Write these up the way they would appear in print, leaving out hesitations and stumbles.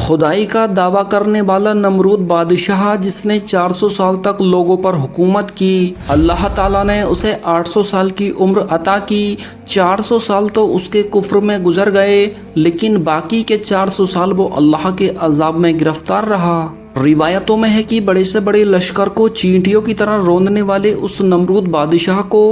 खुदाई का दावा करने वाला नमरूद बादशाह जिसने 400 साल तक लोगों पर हुकूमत की, अल्लाह ताला ने उसे 800 साल की उम्र अता की। 400 साल तो उसके कुफ्र में गुजर गए, लेकिन बाकी के 400 साल वो अल्लाह के अजाब में गिरफ्तार रहा। रिवायतों में है कि बड़े से बड़े लश्कर को चींटियों की तरह रौंदने वाले उस नमरूद बादशाह को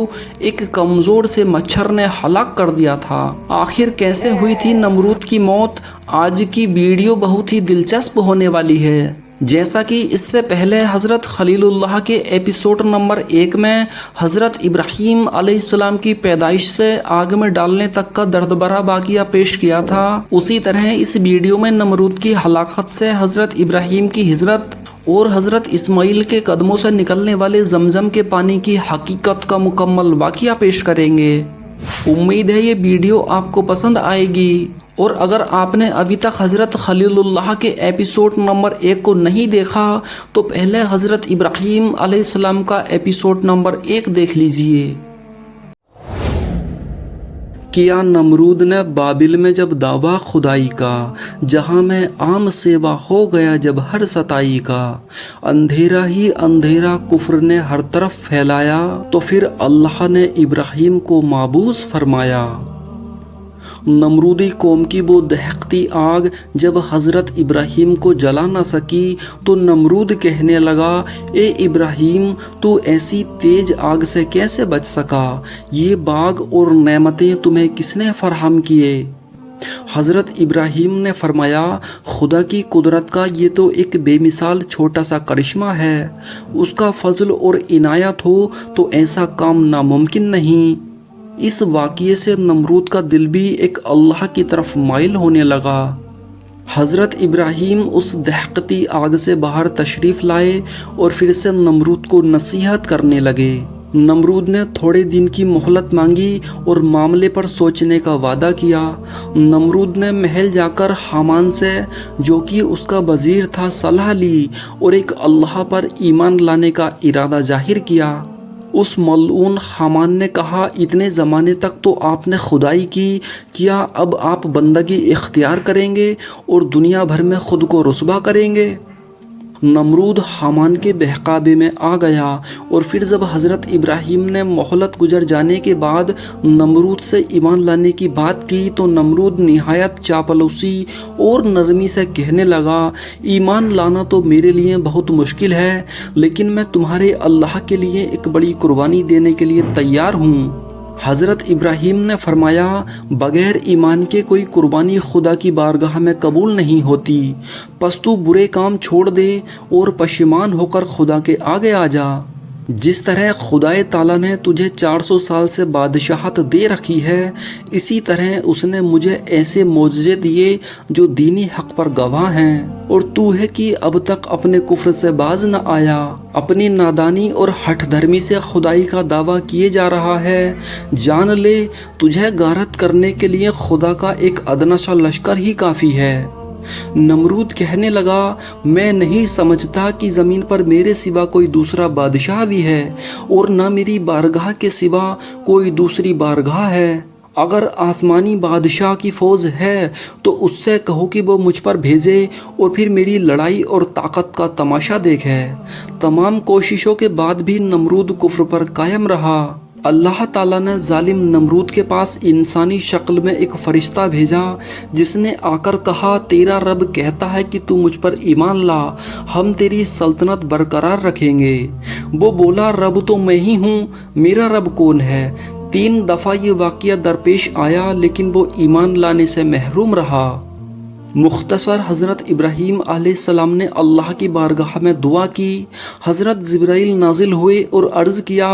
एक कमज़ोर से मच्छर ने हलाक कर दिया था। आखिर कैसे हुई थी नमरूद की मौत? आज की वीडियो बहुत ही दिलचस्प होने वाली है। जैसा कि इससे पहले हज़रत खलीलुल्लाह के एपिसोड नंबर 1 में हज़रत इब्राहीम अलैहिस्सलाम की पैदाइश से आग में डालने तक का दर्द भरा वाक़िया पेश किया था, उसी तरह इस वीडियो में नमरूद की हलाकत से हज़रत इब्राहीम की हिजरत और हज़रत इस्माइल के कदमों से निकलने वाले जमजम के पानी की हकीकत का मुकम्मल वाक़िया पेश करेंगे। उम्मीद है ये वीडियो आपको पसंद आएगी। और अगर आपने अभी तक हज़रत खलीलुल्लाह के एपिसोड नंबर 1 को नहीं देखा तो पहले हज़रत इब्राहीम अलैहिस्सलाम का एपिसोड नंबर 1 देख लीजिए। किया नमरूद ने बाबिल में जब दावा खुदाई का, जहाँ में आम सेवा हो गया जब हर सताई का। अंधेरा ही अंधेरा कुफ्र ने हर तरफ फैलाया, तो फिर अल्लाह ने इब्राहीम को माबूस फरमाया। नमरूदी कौम की वो दहकती आग जब हज़रत इब्राहीम को जला न सकी तो नमरूद कहने लगा, ए इब्राहीम तू ऐसी तेज आग से कैसे बच सका? ये बाग और नेमतें तुम्हें किसने फराहम किए? हज़रत इब्राहीम ने फरमाया, खुदा की कुदरत का ये तो एक बेमिसाल छोटा सा करिश्मा है। उसका फजल और इनायत हो तो ऐसा काम नामुमकिन नहीं। इस वाक़ये से नमरूद का दिल भी एक अल्लाह की तरफ माइल होने लगा। हज़रत इब्राहीम उस दहकती आग से बाहर तशरीफ़ लाए और फिर से नमरूद को नसीहत करने लगे। नमरूद ने थोड़े दिन की मोहलत मांगी और मामले पर सोचने का वादा किया। नमरूद ने महल जाकर हामान से, जो कि उसका वज़ीर था, सलाह ली और एक अल्लाह पर ईमान लाने का इरादा जाहिर किया। उस मलऊन हामान ने कहा, इतने ज़माने तक तो आपने खुदाई की, क्या अब आप बंदगी इख्तियार करेंगे और दुनिया भर में ख़ुद को रुस्वा करेंगे? नमरूद हामान के बहकावे में आ गया और फिर जब हज़रत इब्राहीम ने मोहलत गुजर जाने के बाद नमरूद से ईमान लाने की बात की तो नमरूद निहायत चापलूसी और नरमी से कहने लगा, ईमान लाना तो मेरे लिए बहुत मुश्किल है, लेकिन मैं तुम्हारे अल्लाह के लिए एक बड़ी कुर्बानी देने के लिए तैयार हूँ। हज़रत इब्राहीम ने फरमाया, बग़ैर ईमान के कोई कुर्बानी खुदा की बारगाह में कबूल नहीं होती। पस तू बुरे काम छोड़ दे और पशेमान होकर खुदा के आगे आ जा। जिस तरह खुदाए ताला ने तुझे 400 साल से बादशाहत दे रखी है, इसी तरह उसने मुझे ऐसे मौजज़े दिए जो दीनी हक़ पर गवाह हैं, और तू है कि अब तक अपने कुफ्र से बाज न आया। अपनी नादानी और हठ धर्मी से खुदाई का दावा किए जा रहा है। जान ले, तुझे गारत करने के लिए खुदा का एक अदना सा लश्कर ही काफ़ी है। नमरूद कहने लगा, मैं नहीं समझता कि ज़मीन पर मेरे सिवा कोई दूसरा बादशाह भी है और न मेरी बारगाह के सिवा कोई दूसरी बारगाह है। अगर आसमानी बादशाह की फ़ौज है तो उससे कहो कि वो मुझ पर भेजे और फिर मेरी लड़ाई और ताकत का तमाशा देखे। तमाम कोशिशों के बाद भी नमरूद कुफ्र पर कायम रहा। अल्लाह ताला ने जालिम नमरूद के पास इंसानी शक्ल में एक फ़रिश्ता भेजा, जिसने आकर कहा, तेरा रब कहता है कि तू मुझ पर ईमान ला, हम तेरी सल्तनत बरकरार रखेंगे। वो बोला, रब तो मैं ही हूँ, मेरा रब कौन है? 3 दफ़ा ये वाक़या दरपेश आया, लेकिन वो ईमान लाने से महरूम रहा। मुख्तसर हज़रत इब्राहीम अलैहिस्सलाम ने अल्लाह की बारगाह में दुआ की। हज़रत जिब्राइल नाजिल हुए और अर्ज़ किया,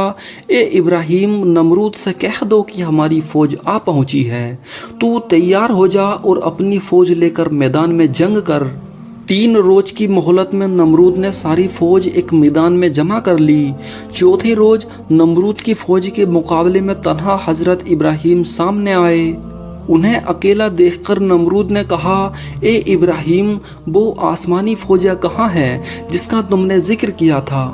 ए इब्राहीम, नमरूद से कह दो कि हमारी फ़ौज आ पहुँची है, तू तैयार हो जा और अपनी फ़ौज लेकर मैदान में जंग कर। 3 रोज़ की मोहलत में नमरूद ने सारी फ़ौज एक मैदान में जमा कर ली। चौथे रोज़ नमरूद की फ़ौज के मुकाबले में तन्हा हज़रत इब्राहीम सामने आए। उन्हें अकेला देखकर नमरूद ने कहा, ए इब्राहीम, वो आसमानी फ़ौजा कहाँ है जिसका तुमने ज़िक्र किया था?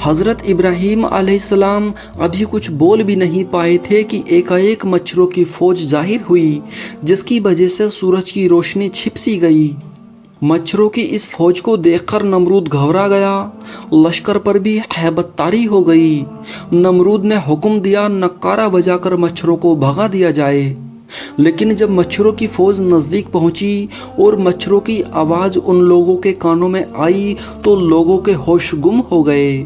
हज़रत इब्राहीम अलैहिस्सलाम अभी कुछ बोल भी नहीं पाए थे कि एकाएक मच्छरों की फ़ौज ज़ाहिर हुई, जिसकी वजह से सूरज की रोशनी छिप सी गई। मच्छरों की इस फौज को देखकर नमरूद घबरा गया। लश्कर पर भी हैबत तारी हो गई। नमरूद ने हुक्म दिया नक्कारा बजाकर मच्छरों को भगा दिया जाए। लेकिन जब मच्छरों की फौज नज़दीक पहुंची और मच्छरों की आवाज़ उन लोगों के कानों में आई तो लोगों के होश गुम हो गए।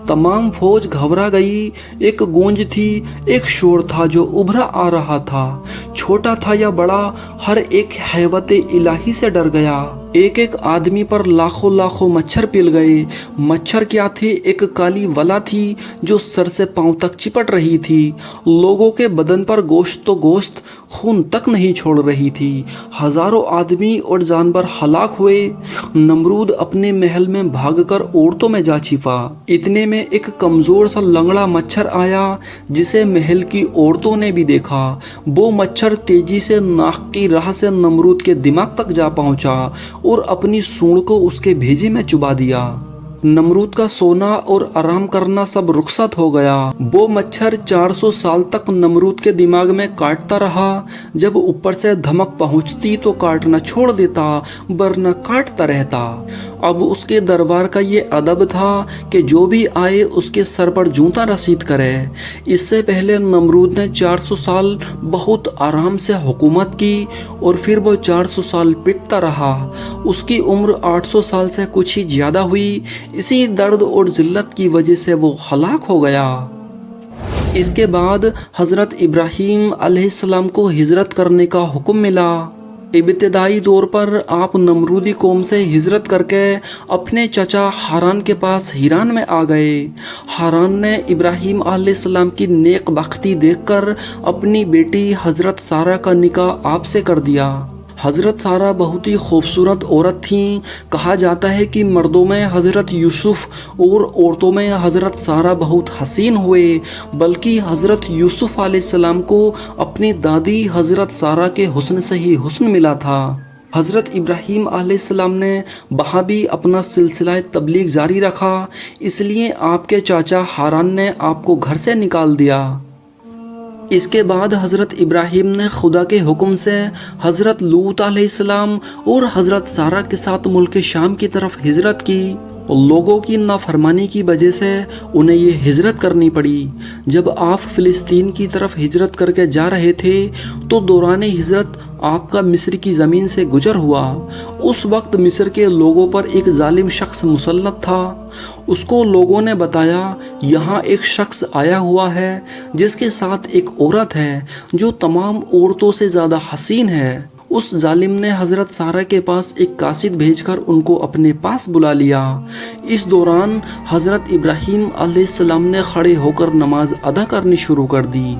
तमाम फौज घबरा गई। एक गूंज थी, एक शोर था जो उभरा आ रहा था। छोटा था या बड़ा, हर एक हैबत इलाही से डर गया। एक एक आदमी पर लाखों लाखों मच्छर पिल गए। मच्छर क्या थे, एक काली वला थी जो सर से पांव तक चिपट रही थी। लोगों के बदन पर गोश्त तो गोश्त, खून तक नहीं छोड़ रही थी। हजारों आदमी और जानवर हलाक हुए। नमरूद अपने महल में भागकर औरतों में जा छिपा। इतने में एक कमजोर सा लंगड़ा मच्छर आया जिसे महल की औरतों ने भी देखा। वो मच्छर तेजी से नाक की राह से नमरूद के दिमाग तक जा पहुंचा और अपनी सूंड को उसके भेजे में चुबा दिया। नमरूद का सोना और आराम करना सब रुखसत हो गया। वो मच्छर 400 साल तक नमरूद के दिमाग में काटता रहा। जब ऊपर से धमक पहुंचती तो काटना छोड़ देता, वरना काटता रहता। अब उसके दरबार का ये अदब था कि जो भी आए उसके सर पर जूता रसीद करे। इससे पहले नमरूद ने 400 साल बहुत आराम से हुकूमत की और फिर वो 400 साल पिटता रहा। उसकी उम्र 800 साल से कुछ ही ज़्यादा हुई। इसी दर्द और जिल्लत की वजह से वो हलाक हो गया। इसके बाद हज़रत इब्राहीम अलैहिस्सलाम को हिजरत करने का हुक्म मिला। इब्तिदाई दौर पर आप नमरूदी कौम से हिजरत करके अपने चचा हारान के पास हीरान में आ गए। हारान ने इब्राहीम अलैहिस्सलाम की नेक बख्ती देखकर अपनी बेटी हज़रत सारा का निकाह आपसे कर दिया। हज़रत सारा बहुत ही खूबसूरत औरत थीं। कहा जाता है कि मर्दों में हज़रत यूसुफ और औरतों में हज़रत सारा बहुत हसीन हुए, बल्कि हज़रत यूसुफ अलैहिस्सलाम को अपनी दादी हज़रत सारा के हुस्न से ही हुस्न मिला था। हज़रत इब्राहीम अलैहिस्सलाम ने वहाँ भी अपना सिलसिला तबलीग जारी रखा, इसलिए आपके चाचा हारान ने आपको घर से निकाल दिया। इसके बाद हज़रत इब्राहीम ने खुदा के हुक्म से हज़रत लूत अलैहिस्सलाम और हज़रत सारा के साथ मुल्क शाम की तरफ हिजरत की। लोगों की नाफरमानी की वजह से उन्हें ये हिजरत करनी पड़ी। जब आप फ़िलिस्तीन की तरफ हिजरत करके जा रहे थे तो दौरान हिजरत आपका मिस्र की ज़मीन से गुजर हुआ। उस वक्त मिस्र के लोगों पर एक जालिम शख्स मुसल्लत था। उसको लोगों ने बताया यहाँ एक शख्स आया हुआ है जिसके साथ एक औरत है जो तमाम औरतों से ज़्यादा हसीन है। उस जालिम ने हज़रत सारा के पास एक कासिद भेजकर उनको अपने पास बुला लिया। इस दौरान हज़रत इब्राहीम अलैहिस्सलाम ने खड़े होकर नमाज अदा करनी शुरू कर दी।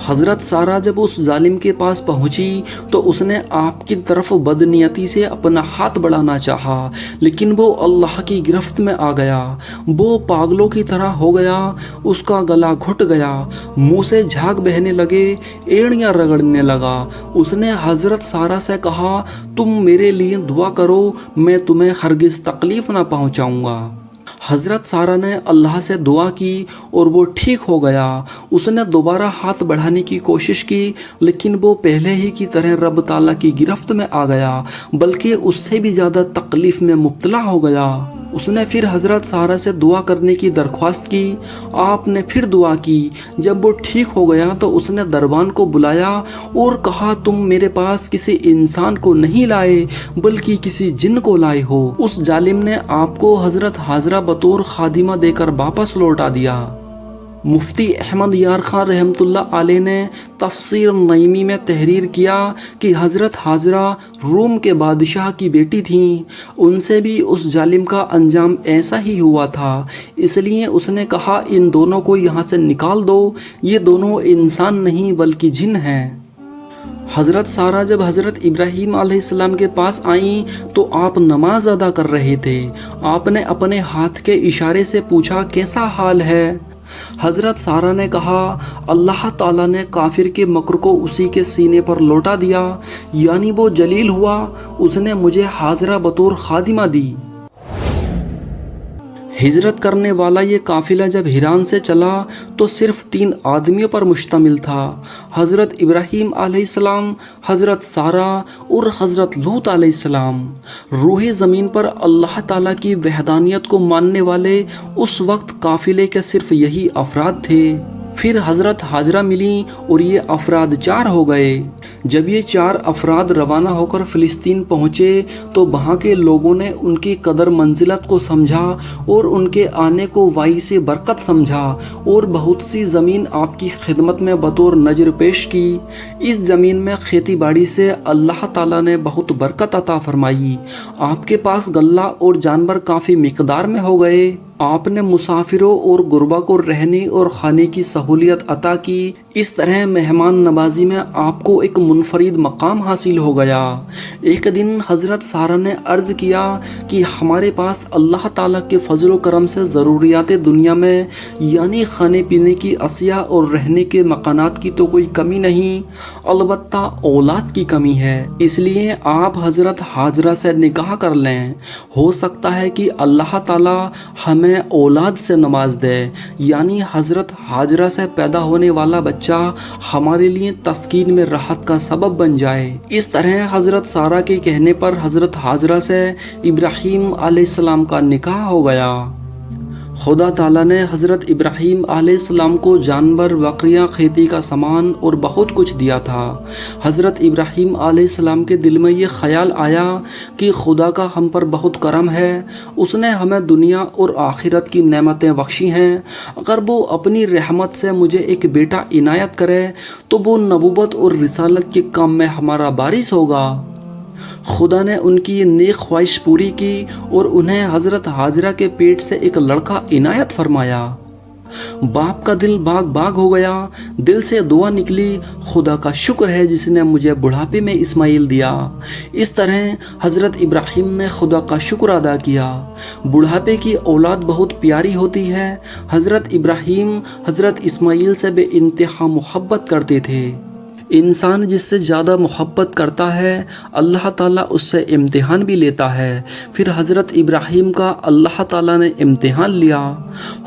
हज़रत सारा जब उस जालिम के पास पहुंची तो उसने आपकी तरफ बदनीयती से अपना हाथ बढ़ाना चाहा, लेकिन वो अल्लाह की गिरफ्त में आ गया। वो पागलों की तरह हो गया। उसका गला घुट गया, मुंह से झाग बहने लगे, एड़ियाँ रगड़ने लगा। उसने हज़रत सारा से कहा, तुम मेरे लिए दुआ करो, मैं तुम्हें हरगिज़ तकलीफ़ ना पहुँचाऊँगा। हज़रत सारा ने अल्लाह से दुआ की और वो ठीक हो गया। उसने दोबारा हाथ बढ़ाने की कोशिश की, लेकिन वो पहले ही की तरह रब ताला की गिरफ्त में आ गया, बल्कि उससे भी ज़्यादा तकलीफ़ में मुब्तला हो गया। उसने फिर हज़रत सारा से दुआ करने की दरख्वास्त की। आपने फिर दुआ की। जब वो ठीक हो गया तो उसने दरबान को बुलाया और कहा, तुम मेरे पास किसी इंसान को नहीं लाए बल्कि किसी जिन को लाए हो। उस जालिम ने आपको हज़रत हाजरा बतौर खादिमा देकर वापस लौटा दिया। मुफ्ती अहमद यार खान रहमतुल्लाह अलैह ने तफसीर नईमी में तहरीर किया कि हज़रत हाजरा रूम के बादशाह की बेटी थीं। उनसे भी उस जालिम का अंजाम ऐसा ही हुआ था। इसलिए उसने कहा, इन दोनों को यहाँ से निकाल दो, ये दोनों इंसान नहीं बल्कि जिन हैं। हज़रत सारा जब हज़रत इब्राहीम अलैहिस्सलाम के पास आईं तो आप नमाज अदा कर रहे थे। आपने अपने हाथ के इशारे से पूछा, कैसा हाल है? हज़रत सारा ने कहा, अल्लाह ताला ने काफिर के मकर को उसी के सीने पर लौटा दिया, यानी वो जलील हुआ। उसने मुझे हाजरा बतौर खादिमा दी। ہجرت کرنے والا یہ قافلہ جب ہیران سے چلا تو صرف 3 آدمیوں پر مشتمل تھا، حضرت ابراہیم علیہ السلام، حضرت سارہ اور حضرت لوط علیہ السلام۔ روح زمین پر اللہ تعالیٰ کی وحدانیت کو ماننے والے اس وقت قافلے کے صرف یہی افراد تھے۔ پھر حضرت ہاجرہ ملیں اور یہ افراد 4 ہو گئے۔ جب یہ 4 افراد روانہ ہو کر فلسطین پہنچے تو وہاں کے لوگوں نے ان کی قدر منزلت کو سمجھا اور ان کے آنے کو باعث برکت سمجھا اور بہت سی زمین آپ کی خدمت میں بطور نذر پیش کی۔ اس زمین میں کھیتی باڑی سے اللہ تعالیٰ نے بہت برکت عطا فرمائی۔ آپ کے پاس غلہ اور جانور کافی مقدار میں ہو گئے۔ آپ نے مسافروں اور غربا کو رہنے اور کھانے کی سہولیت عطا کی۔ اس طرح مہمان نوازی میں آپ کو ایک منفرد مقام حاصل ہو گیا۔ ایک دن حضرت سارہ نے عرض کیا کہ ہمارے پاس اللہ تعالیٰ کے فضل و کرم سے ضروریات دنیا میں یعنی کھانے پینے کی اشیاء اور رہنے کے مکانات کی تو کوئی کمی نہیں، البتہ اولاد کی کمی ہے۔ اس لیے آپ حضرت ہاجرہ سے نکاح کر لیں، ہو سکتا ہے کہ اللہ تعالیٰ ہمیں اولاد سے نواز دے، یعنی حضرت ہاجرہ سے پیدا ہونے والا بچہ ہمارے لیے تسکین میں راحت کا سبب بن جائے۔ اس طرح حضرت سارہ کے کہنے پر حضرت ہاجرہ سے ابراہیم علیہ السلام کا نکاح ہو گیا۔ خدا تعالیٰ نے حضرت ابراہیم علیہ السلام کو جانور، بکریاں، کھیتی کا سامان اور بہت کچھ دیا تھا۔ حضرت ابراہیم علیہ السلام کے دل میں یہ خیال آیا کہ خدا کا ہم پر بہت کرم ہے، اس نے ہمیں دنیا اور آخرت کی نعمتیں بخشی ہیں، اگر وہ اپنی رحمت سے مجھے ایک بیٹا عنایت کرے تو وہ نبوت اور رسالت کے کام میں ہمارا وارث ہوگا۔ خدا نے ان کی یہ نیک خواہش پوری کی اور انہیں حضرت ہاجرہ کے پیٹ سے ایک لڑکا عنایت فرمایا۔ باپ کا دل باغ باغ ہو گیا، دل سے دعا نکلی، خدا کا شکر ہے جس نے مجھے بڑھاپے میں اسماعیل دیا۔ اس طرح حضرت ابراہیم نے خدا کا شکر ادا کیا۔ بڑھاپے کی اولاد بہت پیاری ہوتی ہے۔ حضرت ابراہیم حضرت اسماعیل سے بے انتہا محبت کرتے تھے۔ انسان جس سے زیادہ محبت کرتا ہے اللہ تعالیٰ اس سے امتحان بھی لیتا ہے۔ پھر حضرت ابراہیم کا اللہ تعالیٰ نے امتحان لیا۔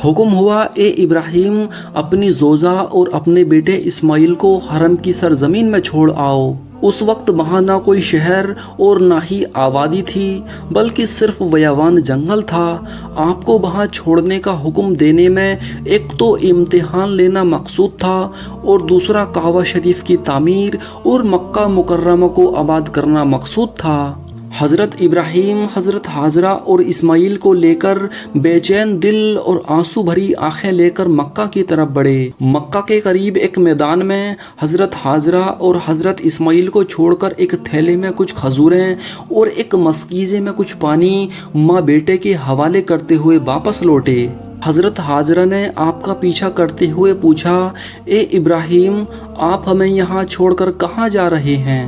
حکم ہوا، اے ابراہیم اپنی زوجہ اور اپنے بیٹے اسماعیل کو حرم کی سرزمین میں چھوڑ آؤ۔ اس وقت وہاں نہ کوئی شہر اور نہ ہی آبادی تھی بلکہ صرف بیابان جنگل تھا۔ آپ کو وہاں چھوڑنے کا حکم دینے میں ایک تو امتحان لینا مقصود تھا اور دوسرا کعبہ شریف کی تعمیر اور مکہ مکرمہ کو آباد کرنا مقصود تھا۔ حضرت ابراہیم حضرت ہاجرہ اور اسماعیل کو لے کر بے چین دل اور آنسو بھری آنکھیں لے کر مکہ کی طرف بڑھے۔ مکہ کے قریب ایک میدان میں حضرت ہاجرہ اور حضرت اسماعیل کو چھوڑ کر ایک تھیلے میں کچھ کھجوریں اور ایک مسکیزے میں کچھ پانی ماں بیٹے کے حوالے کرتے ہوئے واپس لوٹے۔ حضرت ہاجرہ نے آپ کا پیچھا کرتے ہوئے پوچھا، اے ابراہیم آپ ہمیں یہاں چھوڑ کر کہاں جا رہے ہیں؟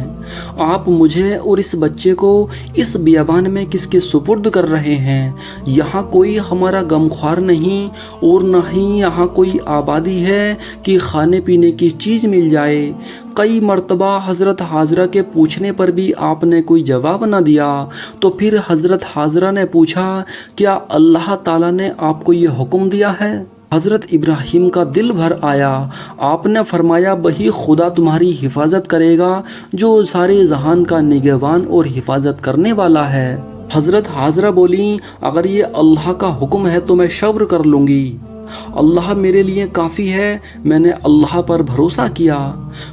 آپ مجھے اور اس بچے کو اس بیابان میں کس کے سپرد کر رہے ہیں؟ یہاں کوئی ہمارا غمخوار نہیں اور نہ ہی یہاں کوئی آبادی ہے کہ کھانے پینے کی چیز مل جائے۔ کئی مرتبہ حضرت ہاجرہ کے پوچھنے پر بھی آپ نے کوئی جواب نہ دیا تو پھر حضرت ہاجرہ نے پوچھا، کیا اللہ تعالیٰ نے آپ کو یہ حکم دیا ہے؟ حضرت ابراہیم کا دل بھر آیا۔ آپ نے فرمایا، وہی خدا تمہاری حفاظت کرے گا جو سارے جہان کا نگہبان اور حفاظت کرنے والا ہے۔ حضرت ہاجرہ بولیں، اگر یہ اللہ کا حکم ہے تو میں صبر کر لوں گی، اللہ میرے لیے کافی ہے، میں نے اللہ پر بھروسہ کیا۔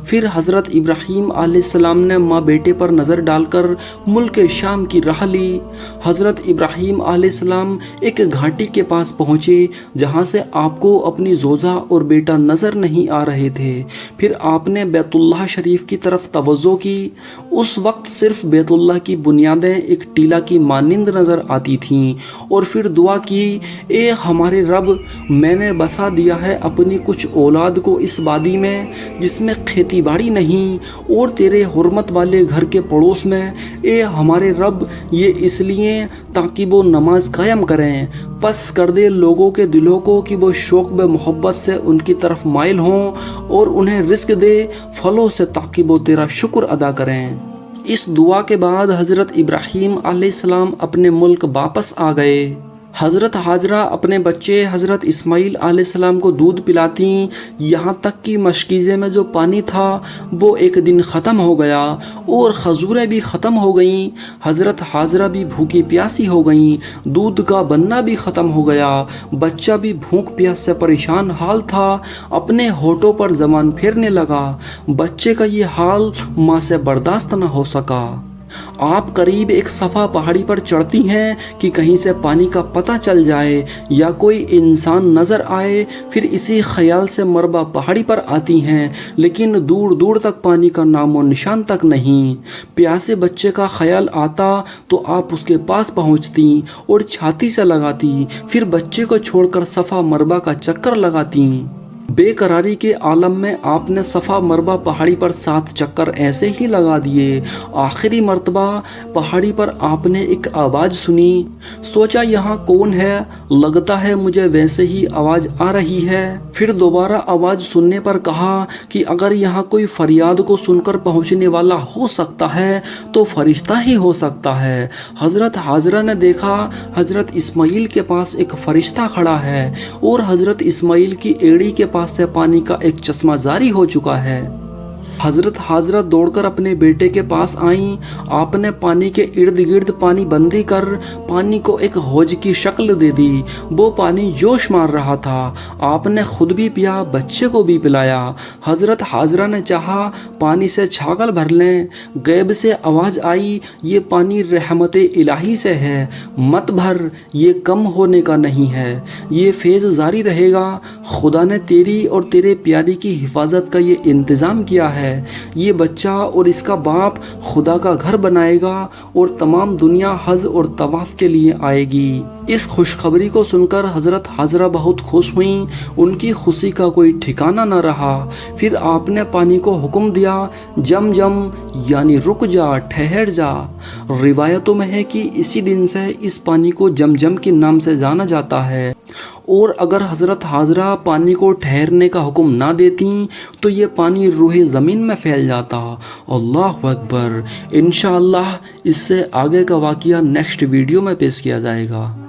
پھر حضرت ابراہیم علیہ السلام نے ماں بیٹے پر نظر ڈال کر ملک شام کی راہ لی۔ حضرت ابراہیم علیہ السلام ایک گھاٹی کے پاس پہنچے جہاں سے آپ کو اپنی زوجہ اور بیٹا نظر نہیں آ رہے تھے۔ پھر آپ نے بیت اللہ شریف کی طرف توجہ کی۔ اس وقت صرف بیت اللہ کی بنیادیں ایک ٹیلا کی مانند نظر آتی تھیں اور پھر دعا کی، اے ہمارے رب، میں نے بسا دیا ہے اپنی کچھ اولاد کو اس وادی میں جس میں کھیتی باڑی نہیں اور تیرے حرمت والے گھر کے پڑوس میں، اے ہمارے رب یہ اس لیے تاکہ وہ نماز قائم کریں، پس کر دے لوگوں کے دلوں کو کہ وہ شوق بے محبت سے ان کی طرف مائل ہوں اور انہیں رزق دے پھلوں سے تاکہ وہ تیرا شکر ادا کریں۔ اس دعا کے بعد حضرت ابراہیم علیہ السلام اپنے ملک واپس آ گئے۔ حضرت हाजरा अपने बच्चे हज़रत इस्माइल अलैहिस्सलाम को दूध पिलाती, यहाँ तक कि मशकीज़े में जो पानी था वो एक दिन ख़त्म हो गया और खजूरें भी ख़त्म हो गईं। हज़रत हाजरा भी भूखी प्यासी हो गईं, दूध का बनना भी ख़त्म हो गया, बच्चा भी भूख प्यास से परेशान हाल था, अपने होठों पर ज़बान फेरने लगा। बच्चे का ये हाल माँ से बर्दाश्त न हो सका। आप करीब एक सफ़ा पहाड़ी पर चढ़ती हैं कि कहीं से पानी का पता चल जाए या कोई इंसान नज़र आए। फिर इसी ख्याल से मरबा पहाड़ी पर आती हैं, लेकिन दूर दूर तक पानी का नामो निशान तक नहीं। प्यासे बच्चे का ख्याल आता तो आप उसके पास पहुंचती और छाती से लगाती, फिर बच्चे को छोड़कर सफ़ा मरबा का चक्कर लगाती। बेकरारी के आलम में आपने सफ़ा मरबा पहाड़ी पर 7 चक्कर ऐसे ही लगा दिए। आखिरी मर्तबा पहाड़ी पर आपने एक आवाज़ सुनी। सोचा यहाँ कौन है, लगता है मुझे वैसे ही आवाज़ आ रही है। फिर दोबारा आवाज़ सुनने पर कहा कि अगर यहाँ कोई फरियाद को सुनकर पहुँचने वाला हो सकता है तो फरिश्ता ही हो सकता है। हज़रत हाजरा ने देखा हज़रत इस्माइल के पास एक फ़रिश्ता खड़ा है और हज़रत इस्माइल की एड़ी के पास से पानी का एक चश्मा जारी हो चुका है। हज़रत हाजरा दौड़कर अपने बेटे के पास आईं। आपने पानी के इर्द गिर्द पानी बंदी कर पानी को एक हौज की शक्ल दे दी। वो पानी जोश मार रहा था। आपने खुद भी पिया, बच्चे को भी पिलाया। हज़रत हाजरा ने चाहा पानी से छागल भर लें। गैब से आवाज़ आई, ये पानी रहमत इलाही से है, मत भर, ये कम होने का नहीं है, ये फेज़ जारी रहेगा। खुदा ने तेरी और तेरे प्यारी की हिफाजत का ये इंतज़ाम किया है। ये बच्चा और इसका बाप खुदा का घर बनाएगा और तमाम दुनिया हज और तवाफ के लिए आएगी। इस खुशखबरी को सुनकर हज़रत हाजरा बहुत खुश हुईं। उनकी खुशी का कोई ठिकाना न रहा। फिर आपने पानी को हुक्म दिया, जम जम, यानी रुक जा, ठहर जा। रिवायतों में है कि इसी दिन से इस पानी को जमजम के नाम से जाना जाता है। और अगर हज़रत हाजरा पानी को ठहरने का हुक्म ना देती तो ये पानी रूहे ज़मीन में फैल जाता। अल्लाह अकबर। इंशाअल्लाह इससे आगे का वाक़या नेक्स्ट वीडियो में पेश किया जाएगा।